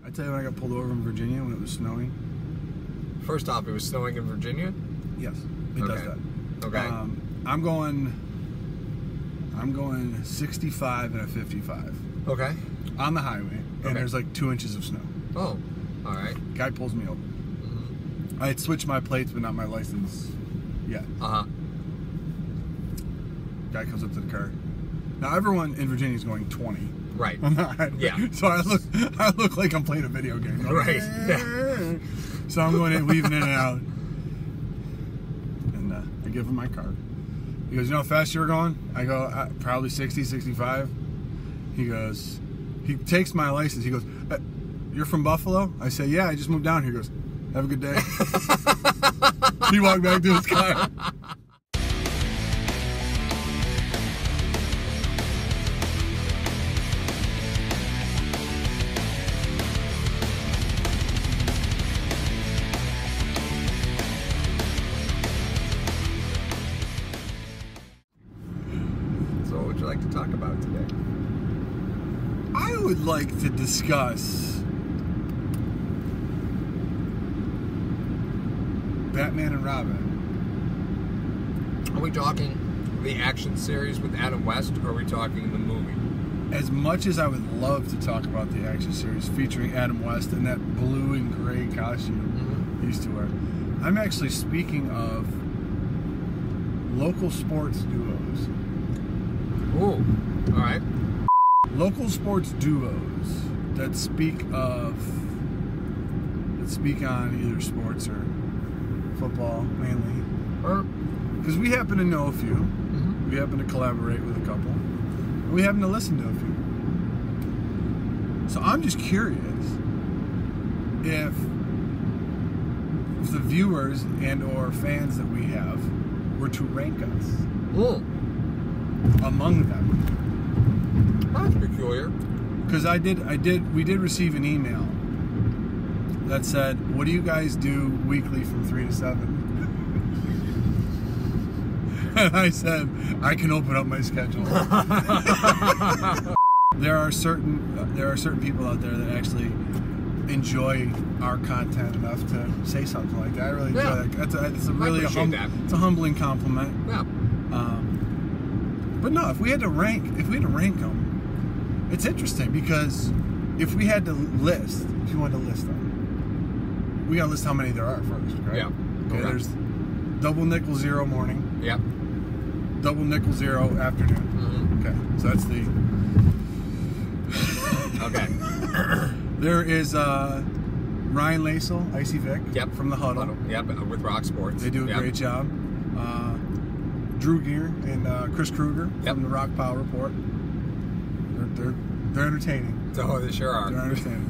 I tell you when I got pulled over in Virginia when it was snowing. First off, it was snowing in Virginia? Yes, it does that. Okay. I'm going 65 and a 55. Okay. On the highway, and there's like 2 inches of snow. Oh, all right. Guy pulls me over. Mm-hmm. I had switched my plates, but not my license yet. Uh-huh. Guy comes up to the car. Now everyone in Virginia is going 20. Right. On the highway. Yeah. So I look like I'm playing a video game. Right. Yeah. So I'm going in, weaving in and out, and I give him my card. He goes, "You know how fast you were going?" I go, "Probably 60, 65. He goes, he takes my license. He goes, "You're from Buffalo?" I say, "Yeah, I just moved down here." He goes, "Have a good day." He walked back to his car. So what would you like to talk about today? I would like to discuss Batman and Robin. Are we talking the action series with Adam West, or are we talking the movie? As much as I would love to talk about the action series featuring Adam West in that blue and gray costume he used to wear, I'm actually speaking of local sports duos. Ooh, all right. Local sports duos that speak on either sports or football mainly. Because we happen to know a few. Mm-hmm. We happen to collaborate with a couple. We happen to listen to a few. So I'm just curious if the viewers and or fans that we have were to rank us among them. That's peculiar. Because we did receive an email that said, "What do you guys do weekly from 3 to 7?" And I said, "I can open up my schedule." There are certain people out there that actually enjoy our content enough to say something like that. I really enjoy that. It's a really it's a humbling compliment. Yeah. But no, if we had to rank them, it's interesting because if we had to list, if you wanted to list them, we gotta list how many there are first, right? Yeah. Okay. There's double nickel zero morning. Yeah. Double nickel zero afternoon. Mm-hmm. Okay, so that's the. Okay. There is Ryan Lasel, Icy Vic. Yep. From the Huddle. Yep. With Rock Sports. They do a great job. Drew Gear and Chris Kruger from the Rock Pile Report. They're entertaining. Oh, they sure are. They're entertaining.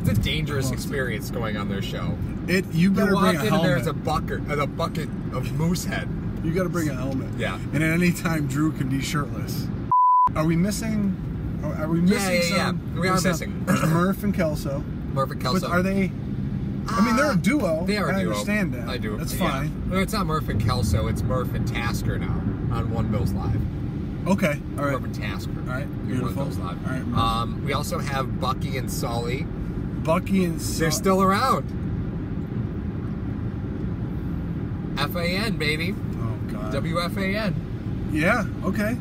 It's a dangerous experience going on their show. You better bring a helmet. There's a bucket of moose head. You got to bring a helmet. Yeah. And at any time, Drew can be shirtless. Are we missing? Are we missing some? Yeah. We are missing. There's Murph and Kelso. Murph and Kelso. But are they? I mean, they're a duo. They are a duo. I understand that. I do. That's fine. No, it's not Murph and Kelso. It's Murph and Tasker now on One Bills Live. Okay. All right. Murph and Tasker. All right. Beautiful. One Bills Live. All right. Murph. We also have Bucky and Sully. Bucky and Sully. They're still around. FAN, baby. Oh, God. WFAN. Yeah, okay.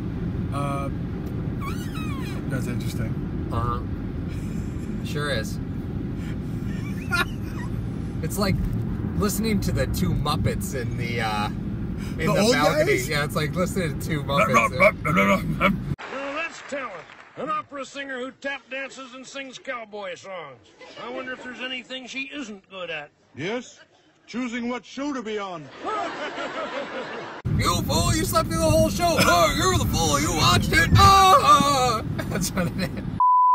That's interesting. Uh-huh. Sure is. It's like listening to the two Muppets in the old balcony. guys? Yeah, it's like listening to two Muppets. Now that's talent. An opera singer who tap dances and sings cowboy songs. I wonder if there's anything she isn't good at. Yes? Choosing what show to be on. You fool, you slept through the whole show. Oh, you're the fool, you watched it. Oh! That's what it is.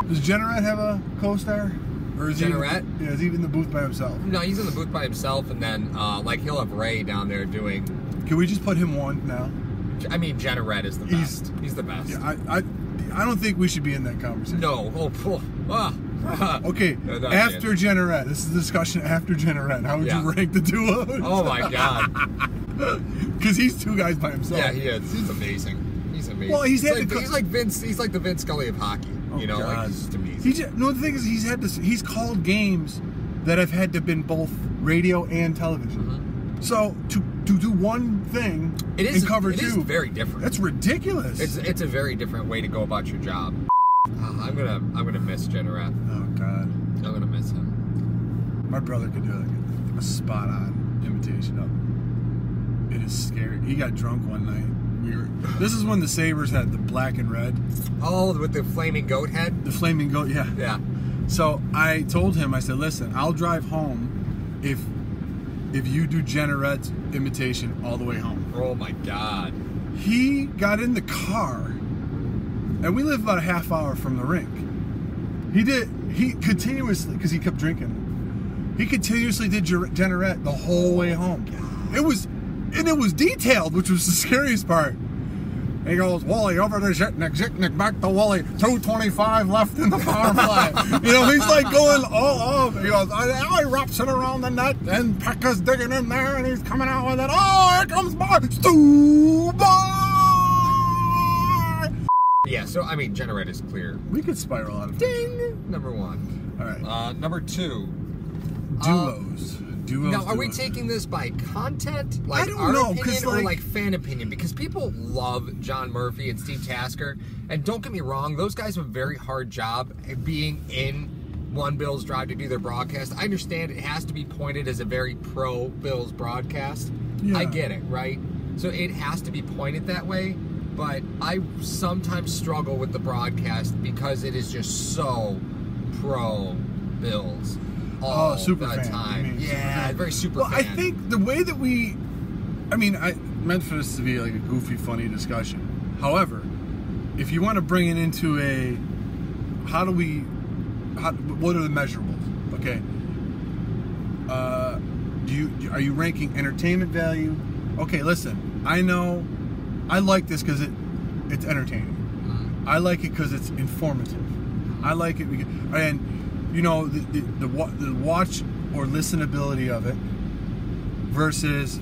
Does Jenneret have a co-star? Or is Jenneret? Is he in the booth by himself? No, he's in the booth by himself, and then, he'll have Ray down there doing... Can we just put him one now? I mean, Jenneret is the best. He's the best. Yeah, I don't think we should be in that conversation. No. Oh, poof. Okay, No, after Jenneret. This is a discussion after Jenneret. How would you rank the duos? Oh, my God. Because he's two guys by himself. Yeah, he is. He's amazing. He's amazing. Well, he's like the Vince Scully of hockey. You know, like God. it's just amazing. The thing is, he's called games that have had to been both radio and television. Mm-hmm. So to do one thing and cover two, it is very different. That's ridiculous. It's a very different way to go about your job. I'm gonna miss Jennereth. Oh God, I'm gonna miss him. my brother could do like a spot on imitation of him. It is scary. He got drunk one night. This is when the Sabres had the black and red. Oh, with the flaming goat head. The flaming goat, yeah. Yeah. So I told him, I said, listen, I'll drive home if you do Jennereth's imitation all the way home. Oh my God. He got in the car, and we live about a half hour from the rink. He continuously, because he kept drinking, he continuously did Jennereth the whole way home. It was detailed, which was the scariest part. He goes, Wally, over to Zitnik, back to Wally, 225 left in the power play. You know, he's like going all off. He goes, he wraps it around the net, and Pekka's digging in there, and he's coming out with it. Oh, here comes Stubar! Yeah, so, I mean, Jennereth is clear. We could spiral out of it. Ding! Number one. All right. Number two. Duos. Now, are we taking this by content, like I don't our know, opinion, 'cause, or like- like fan opinion? Because people love John Murphy and Steve Tasker, and don't get me wrong, those guys have a very hard job at being in One Bills Drive to do their broadcast. I understand it has to be pointed as a very pro Bills broadcast. Yeah. I get it, right? So it has to be pointed that way, but I sometimes struggle with the broadcast because it is just so pro Bills. All super the fan, time. you mean, super Yeah, fan. very super Well, fan. I think the way that I meant for this to be like a goofy, funny discussion. However, if you want to bring it into what are the measurables? Okay. Are you ranking entertainment value? Okay, listen. I know, I like this because it's entertaining. Mm-hmm. I like it because it's informative. I like it because, and you know, the watch or listenability of it versus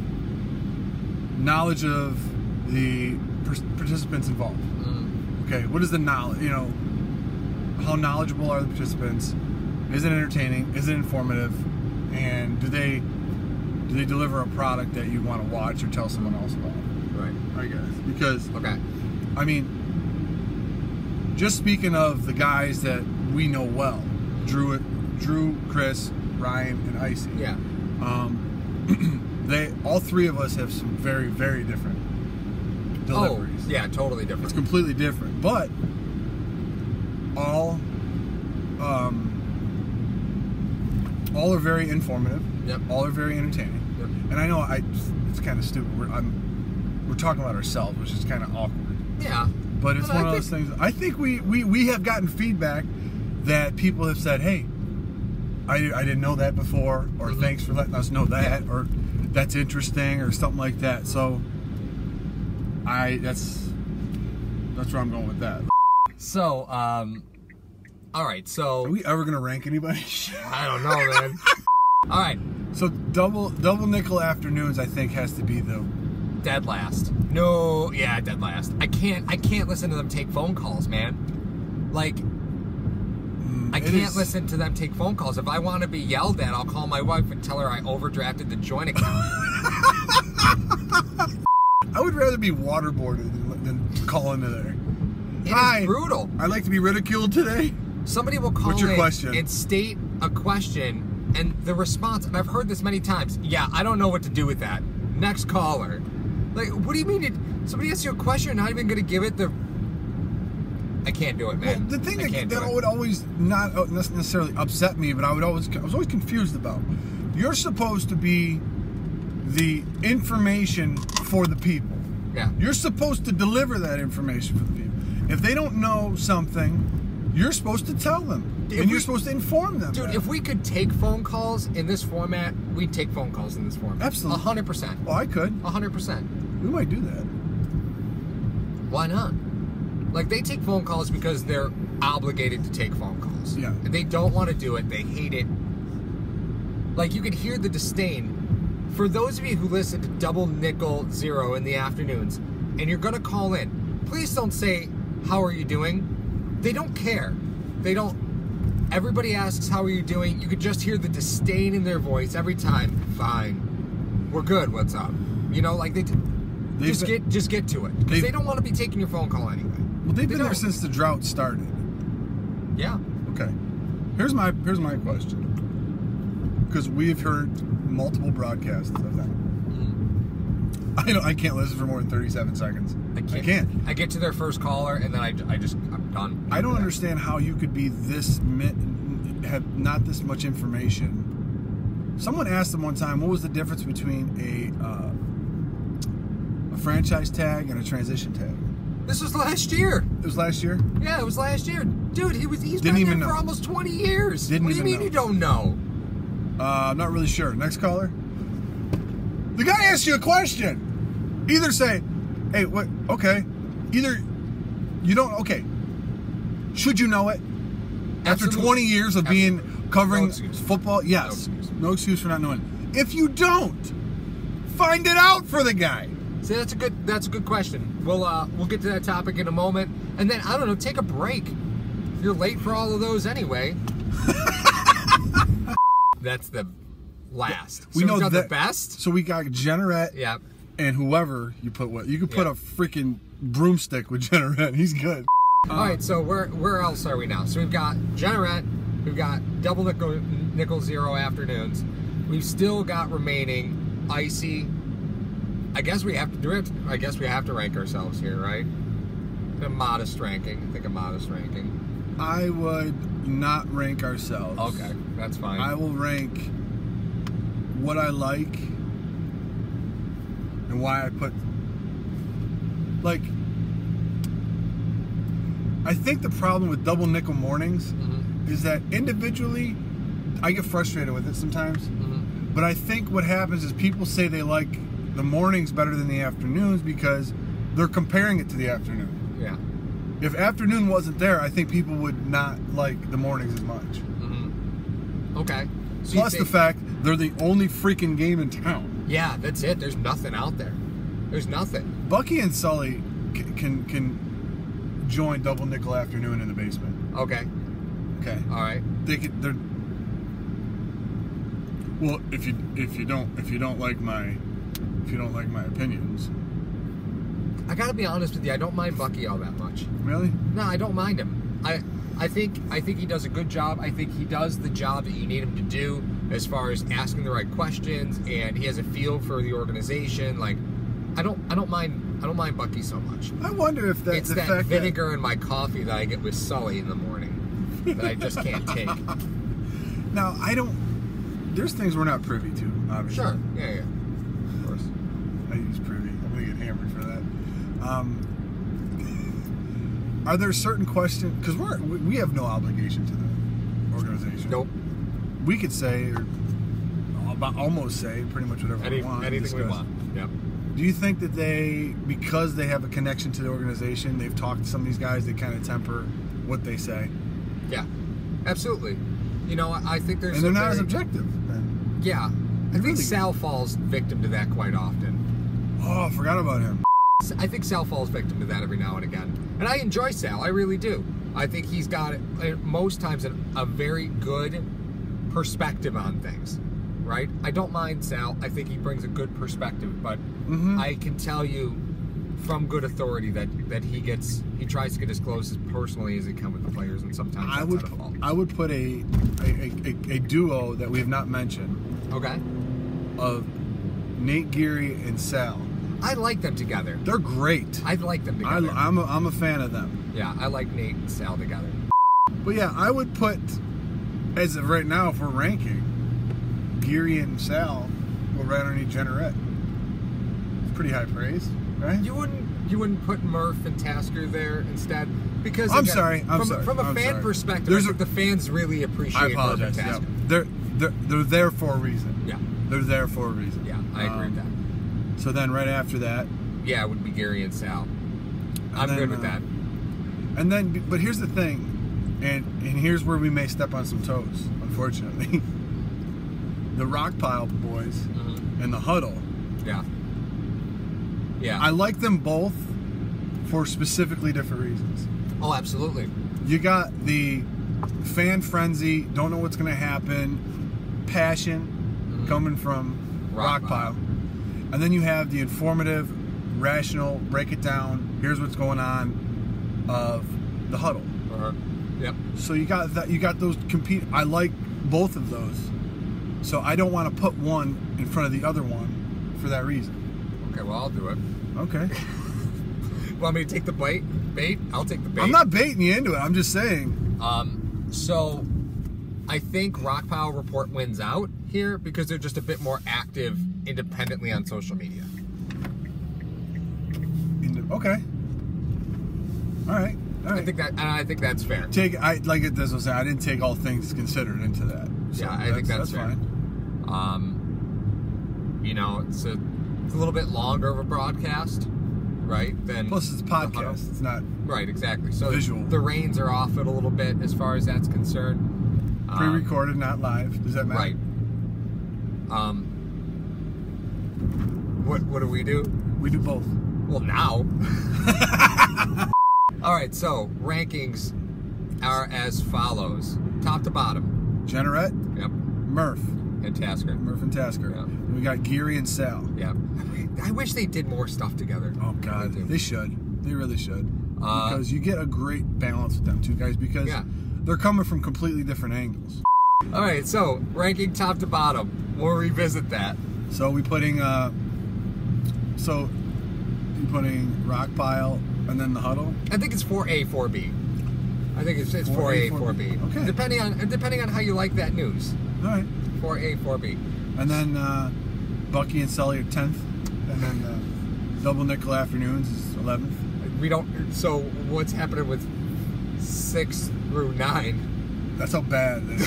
knowledge of the participants involved. Okay, what is the knowledge? You know, how knowledgeable are the participants? Is it entertaining? Is it informative? And do they deliver a product that you want to watch or tell someone else about? Right. I guess because Okay. I mean, just speaking of the guys that we know well, Drew, Chris, Ryan, and Icy. Yeah. All three of us have some very, very different deliveries. Oh, yeah, totally It's different. completely different, but all are very informative. Yep. All are very entertaining. Yep. And I know it's kind of stupid. We're talking about ourselves, which is kind of awkward. Yeah. But it's But one I of those things. I think we have gotten feedback that people have said, "Hey, I didn't know that before," or Mhm. "Thanks for letting us know that," or "That's interesting," or something like that. So, that's where I'm going with that. So, all right. So Are we ever gonna rank anybody? I don't know, man. All right. So double nickel afternoons, I think, has to be the. Dead last. No, yeah, dead last. I can't listen to them take phone calls, man. Like, I it can't is- listen to them take phone calls. If I want to be yelled at, I'll call my wife and tell her I overdrafted the joint account. I would rather be waterboarded than call into there. It Hi. is brutal. I'd like to be ridiculed today. Somebody will call What's your in question? and state a question, and the response, and I've heard this many times, yeah, I don't know what to do with that. Next caller. Like, what do you mean? Somebody asks you a question, you're not even going to give it the... I can't do it, Well, man. the thing I can't do that it. would always not necessarily upset me, but I was always confused about. You're supposed to be the information for the people. Yeah. You're supposed to deliver that information for the people. If they don't know something, you're supposed to tell them, If and you're we- supposed to inform them. Dude, that. if we could take phone calls in this format, we'd take phone calls in this format. Absolutely. 100%. well, I could. 100%. We might do that. Why not? Like, they take phone calls because they're obligated to take phone calls. Yeah. And they don't want to do it. They hate it. Like, you could hear the disdain. For those of you who listen to Double Nickel Zero in the afternoons, and you're going to call in, please don't say, how are you doing? they don't care. They don't. Everybody asks, how are you doing? You could just hear the disdain in their voice every time. Fine. We're good. What's up? You know, like just get to it. Because they don't want to be taking your phone call anyway. Well, they've been there since the drought started. Yeah. Okay. Here's my question. Because we've heard multiple broadcasts of them. I can't listen for more than 37 seconds. I can't. I get to their first caller and then I'm done. I don't understand how you could be have not this much information. Someone asked them one time, what was the difference between a franchise tag and a transition tag? This was last year. It was last year? Yeah, it was last year. Dude, he's Didn't been even there for know. almost 20 years. Didn't what do you even mean know. you don't know? I'm not really sure. Next caller. The guy asked you a question. Either say, hey, what? Okay. Either you don't. Okay. Should you know it? After Absolutely. 20 years of being covering No excuse. football, yes. No excuse. No excuse for not knowing. If you don't, find it out for the guy. See, that's a good question. We'll get to that topic in a moment, and then I don't know, take a break. If you're late for all of those anyway. That's the last. So We know we've got that the best. So we got Generette Yeah. and whoever you put with. You could put Yeah. a freaking broomstick with Generette. He's good. All right. So where else are we now? So we've got Generette. We've got double nickel zero afternoons. We've still got remaining Icy. I guess we have to do it. I guess we have to rank ourselves here, right? A modest ranking. I think a modest ranking. I would not rank ourselves. Okay, that's fine. I will rank what I like and why I put. Like, I think the problem with double nickel mornings is that individually, I get frustrated with it sometimes. But I think what happens is people say they like the mornings better than the afternoons because they're comparing it to the afternoon. Yeah. If afternoon wasn't there, I think people would not like the mornings as much. Okay. So Plus you the think- fact they're the only freaking game in town. Yeah, that's it. There's nothing out there. There's nothing. Bucky and Sully can join double nickel afternoon in the basement. Okay. Okay. All right. They're. Well, if you don't like my opinions. I gotta be honest with you. I don't mind Bucky all that much. Really? No, I don't mind him. I think he does a good job. I think he does the job that you need him to do as far as asking the right questions, and he has a feel for the organization. Like, I don't mind Bucky so much. I wonder if It's the that fact vinegar in my coffee that I get with Sully in the morning that I just can't take. Now I don't. There's things we're not privy to, obviously. Sure. Yeah. Of course. I use privy. I'm gonna get hammered for that. Are there certain questions? Because we have no obligation to the organization. Nope. We could say, or almost say, pretty much whatever we want. Anything we discuss. want. Yep. Do you think that because they have a connection to the organization, they've talked to some of these guys, they kind of temper what they say? Yeah. Absolutely. You know, I think there's. And they're some not as very- objective. Then. Yeah. I think really- Sal falls victim to that quite often. Oh, I forgot about him. I think Sal falls victim to that every now and again. And I enjoy Sal. I really do. I think he's got, most times, a very good perspective on things. Right? I don't mind Sal. I think he brings a good perspective. But I can tell you from good authority that he tries to get as close as personally as he can with the players. And sometimes that's out of fault. I would put a duo that we have not mentioned Okay. of Nate Geary and Sal. I like them together. They're great. I like them together. I'm a fan of them. Yeah, I like Nate and Sal together. But yeah, I would put, as of right now, if we're ranking, Geary and Sal will right underneath Generette. It's pretty high praise, right? You wouldn't put Murph and Tasker there instead because I'm again, sorry. From a I'm fan sorry. perspective, There's I think the fans really appreciate I apologize. Murph and Yeah. Tasker. They're there for a reason. Yeah. They're there for a reason. Yeah, I agree with that. So then right after that, Yeah, it would be Gary and Sal. I'm then, good with that. and then, but here's the thing, and here's where we may step on some toes, unfortunately. The Rock Pile boys and the Huddle. Yeah. Yeah. I like them both for specifically different reasons. Oh, absolutely. You got the fan frenzy, don't know what's going to happen, passion coming from Rockpile. And then you have the informative, rational, break it down, here's what's going on of the Huddle. Yep. So you got that. You got those compete. I like both of those. So I don't want to put one in front of the other one for that reason. Okay, well, I'll do it. Okay. Want me to take the bait? I'll take the bait. I'm not baiting you into it. I'm just saying. So I think Rockpile Report wins out here because they're just a bit more active independently on social media. Okay. All right. I think that's fair. Like it does say, I didn't take all things considered into that. So yeah, I think that's fair. Fine. You know, it's a little bit longer of a broadcast, right? Plus it's a podcast. It's not right, exactly. So visual. The reins are off it a little bit as far as that's concerned. Pre-recorded, not live. Does that matter? Right. What do we do? We do both. Well, now. All right, so rankings are as follows. Top to bottom. Generette. Yep. Murph. And Tasker. Murph and Tasker. Yep. And we got Geary and Sal. Yep. I wish they did more stuff together. Oh, God. They should. They really should. Because you get a great balance with them two guys because they're coming from completely different angles. All right, so ranking top to bottom. We'll revisit that. So we putting Rockpile and then the Huddle. I think it's 4A, 4B. I think it's 4A, 4B. Okay. Depending on how you like that news. All right. 4A, 4B. And then Bucky and Sully are 10th, and then Double Nickel Afternoons is 11th. We don't. So what's happening with 6 through 9? That's how bad they are.